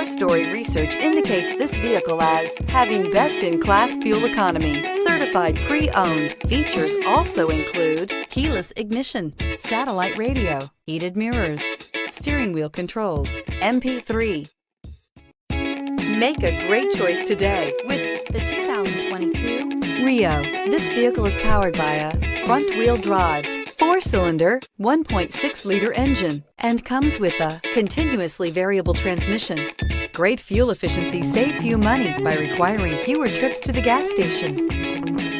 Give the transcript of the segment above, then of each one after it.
Car Story research indicates this vehicle as having best-in-class fuel economy, certified pre-owned. Features also include keyless ignition, satellite radio, heated mirrors, steering wheel controls, MP3. Make a great choice today with the 2022 Rio. This vehicle is powered by a front-wheel drive, 4-cylinder, 1.6-liter engine, and comes with a continuously variable transmission. Great fuel efficiency saves you money by requiring fewer trips to the gas station.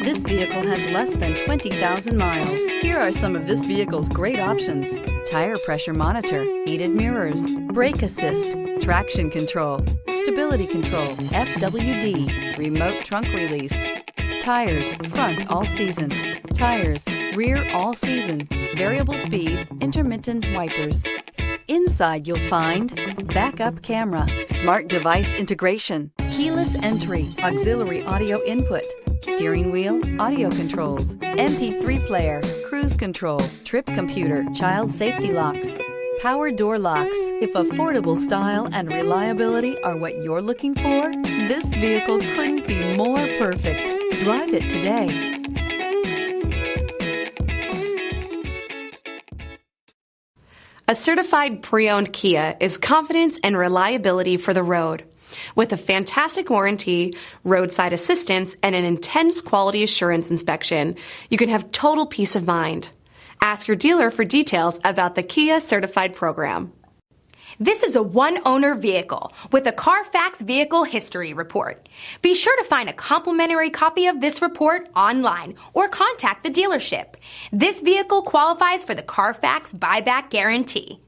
This vehicle has less than 20,000 miles. Here are some of this vehicle's great options: tire pressure monitor, heated mirrors, brake assist, traction control, stability control, FWD, remote trunk release, tires front all season, tires rear all season, variable speed, intermittent wipers. Inside you'll find backup camera, smart device integration, keyless entry, auxiliary audio input, steering wheel audio controls, MP3 player, cruise control, trip computer, child safety locks, power door locks. If affordable style and reliability are what you're looking for, this vehicle couldn't be more perfect. Drive it today. A certified pre-owned Kia is confidence and reliability for the road. With a fantastic warranty, roadside assistance, and an intense quality assurance inspection, you can have total peace of mind. Ask your dealer for details about the Kia Certified Program. This is a one-owner vehicle with a Carfax Vehicle History Report. Be sure to find a complimentary copy of this report online or contact the dealership. This vehicle qualifies for the Carfax Buyback Guarantee.